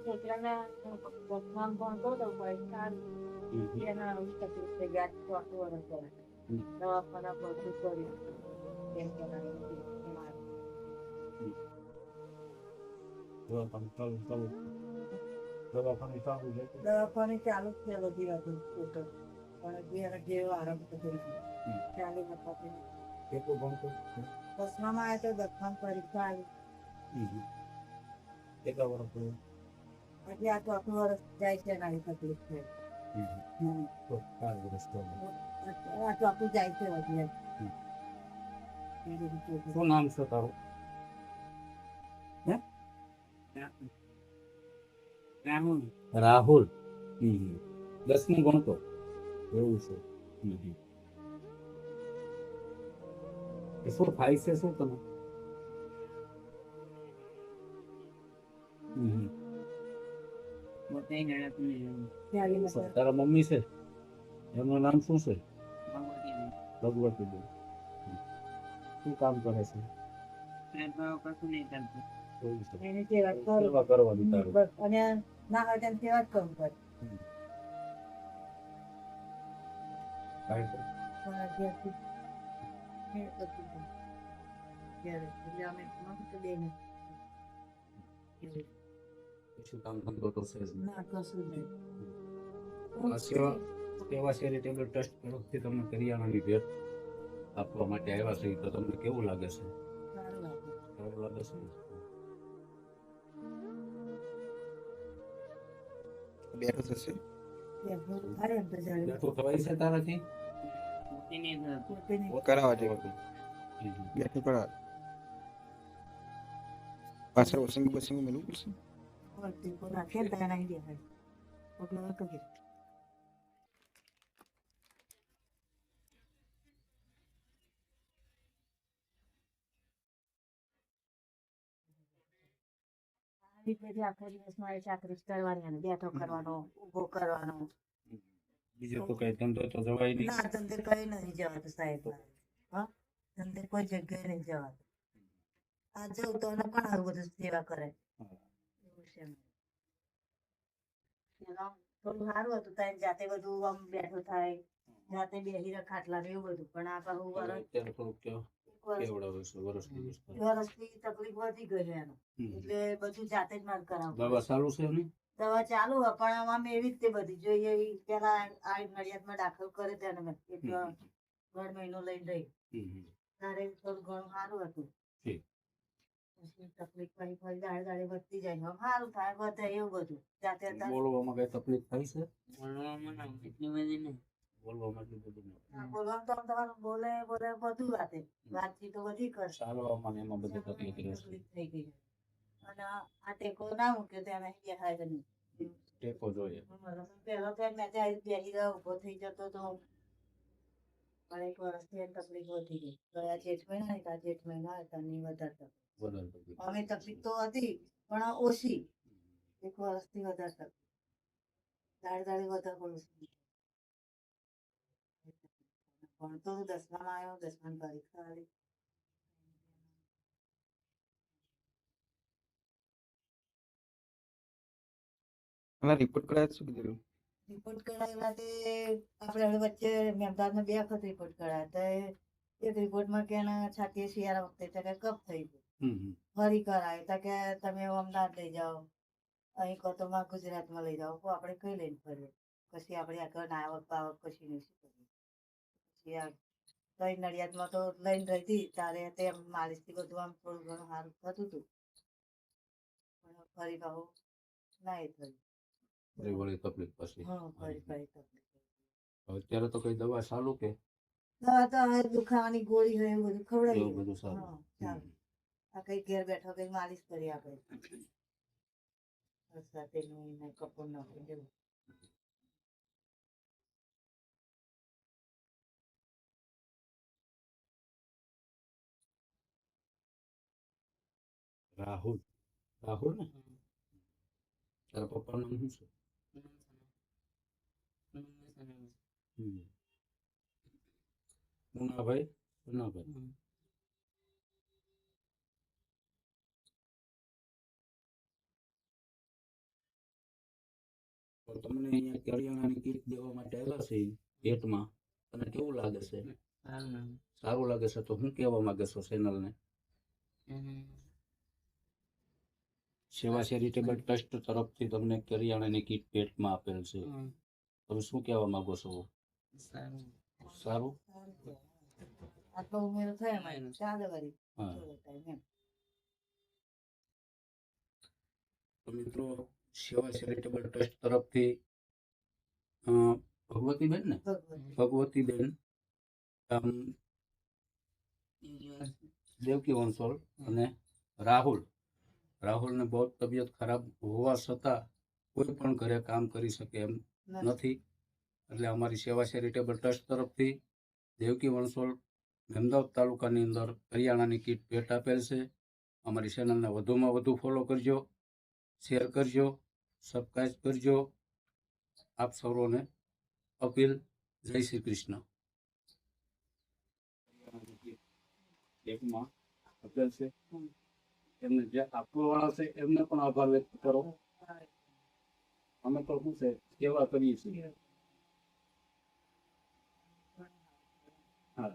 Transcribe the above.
છોકરાના દસમામાં ભણતો હતો પરીક્ષા એના આવી તકલીફ થઈ ગયા ચોથું વર્ષ કરે દવાખાના બધું કર્યું તેમ દવાખાને ચાલુ જ છે બધી વાતો ટોટલ પણ જે આરામ થતો ચાલુ હતા દસમામાં આવ્યા તો દસમા પરીક્ષા આવી એટલે આ ચોથું વર્ષ જાય છે એનાની તકલીફ છે આ ચોથું જાય છે વધી શું નામ છે તારું? રાહુલ. દસમું ભણતો એવું છે. શું થાય છે શું તમે? તારા મમ્મી છે એમનું નામ શું છે? ભગવતીબેન. શું કામ કરે છે? એની સેવા સેવા કરવાની તારું. બસ અને ના હોય તેમ સેવા જ કરવું પડે શું કામ ધંધો તો છે જ નહીં. ના કશું નહીં આ સેવા ચેરિટેબલ ટ્રસ્ટ તરફથી તમને કરિયાણાની ભેટ આપવા માટે આવ્યા છે તો તમને કેવું લાગે છે? સારું લાગે સારું લાગે છે. બેઠો થશે બેઠું થવાય છે તારાથી? કરાવવા જેવું બેઠું કરાવ પાછળ વસંગ મેળવું પડશે આખો દિવસ મારે ચાકરી જ કરવાની અને બેઠો કરવાનો ઉભો કરવાનો બીજો તો કઈ ધંધો તો જવાય નહીં. ના ધંધે કઈ નથી જવાતું સાહેબ હા ધંધે કોઈ જગ્યાએ નહીં જવાતું આ જવું તો એને પણ આવું બધું સેવા કરે એવું છે એમાં થોડું સારું હતું ત્યાં જાતે બધું આમ બેઠું થાય જાતે બેહી રહે ખાટલા ને એવું બધું પણ આ પાછું અત્યારે થોડુંક કેવડાવે છે વર્ષની વસ્તુ. વર્ષથી તકલીફ વધી ગઈ એનો એટલે બધું જાતે જ મારે કરાવવું દવા ચાલુ છે ને? દવા ચાલુ હોય પણ આમાં એવી રીતે બધી જોઈએ એ પેલા આ નડિયાદમાં દાખલ કરે તેને મેં એટલે 1.5 મહિનો લઈને રહી તારે થોડું ઘણું સારું હતું ઠીક. પછી તકલીફ પડી ફરી દાડે દાડે વધતી જાય હવે સારું થાય વધે એવું બધું જાતે હતા બોલવામાં કઈ તકલીફ થાય છે? બોલવામાં એટલી બધી નહીં. બોલવામાં એટલું બધું નથી. બોલવાનું તો આમ તમારું બોલે બોલે બધું વાતે વાતચીત તો બધી કરશે ચાલવામાં ને એમાં બધી તકલીફ રહેશે. તકલીફ થઈ ગઈ અને આ ટેકો ના મૂક્યો તો એને બેહાય જ નહીં ટેકો જોઈએ. પેલો તો મેં ત્યાં બેસી રહ્યો ઉભો થઈ જતો તો પણ એક વર્ષથી એની તકલીફ વધી ગઈ ગયા જેઠ મહિના ને ત્યાં જેઠ મહિના હતા નહીં વધારે તકલીફ. વધારે તકલીફ. અમે તકલીફ તો હતી પણ ઓછી એક વર્ષથી વધારે તકલીફ દાડે દાડે વધારે પડું ભણતો તો દસમામાં આવ્યો દસમાની પરીક્ષા આવી રિપોર્ટ કરાયા શું કીધું રિપોર્ટ કરાવેલા તે આપણે હવે વચ્ચે મહેમદાદને 2 વખત રિપોર્ટ કરાયા તો એક રિપોર્ટમાં કે એના છાતીએ શિયાળા વખતે તો કે કફ થઈ ગયું ફરી કરાય તો કે તમે અમદાવાદ લઈ જાઓ અહીં કહો તો ગુજરાતમાં લઈ જાઓ આપણે કઈ લઈને ફરીએ પછી આપણે આગળ આવક બાવક પછી નહીં શું કરીએ પછી આ કઈ નડિયાદમાં તો લઈને રહી હતી ત્યારે તે માલિશથી બધું આમ થોડું ઘણું સારું થતું હતું પણ ફરી કહું ના એ થયું ફરી વળી તકલીફ પછી. હા ફરી તકલીફ અત્યારે તો કઈ દવા ચાલુ કે દવા તો હવે દુખાવાની ગોળી હોય એવું બધું ખવડાવી એવું બધું સારું? હા ચાલો આ કઈ ઘેર બેઠો કઈ માલિશ કરી આપણે સાથે કપૂર નાખી દેવું રાહુલ. રાહુલ ને તારા પપ્પાનું નામ શું છે? મુનાભાઈ. તમને અહીંયા કરિયાણાની કીટ દેવા માટે આવ્યા છે ભેટમાં, તને કેવું લાગે છે? સારું નામ. સારું લાગે છે તો હું કહેવા માંગે છો ચેનલને? સેવા ચેરિટેબલ ટ્રસ્ટ તરફથી તમને કરિયાણાની કીટ ભેટમાં આપેલ છે, તમે શું કહેવા માંગો છો? સારું. સારું. આટલો ઉમેરો થાય એમાં ચાલે વળી હા. થોડો time એમ. તો મિત્રો, સેવા ચેરિટેબલ ટ્રસ્ટ તરફથી ભગવતીબેન ને ભગવતી. ભગવતીબેન દેવકી વંશોલ અને રાહુલને બહુ તબિયત ખરાબ હોવા છતાં કોઈ પણ ઘરે કામ કરી શકે એમ નથી, એટલે અમારી સેવા ચેરિટેબલ ટ્રસ્ટ તરફથી દેવકી વંશોલ અમદાવાદ તાલુકાની અંદર કરિયાણાની કીટ ભેટ આપેલ છે. અમારી ચેનલને વધુમાં વધુ ફોલો કરજો, શેર કરજો, સબસ્ક્રાઇબ કરજો. આપ સૌને અપીલ. જય શ્રી કૃષ્ણ. એકમાં આપેલ છે, એમને જે આપવાવાળા છે એમને પણ આભાર વ્યક્ત કરો. અમે તો શું છે, સેવા કરીએ છીએ. હા.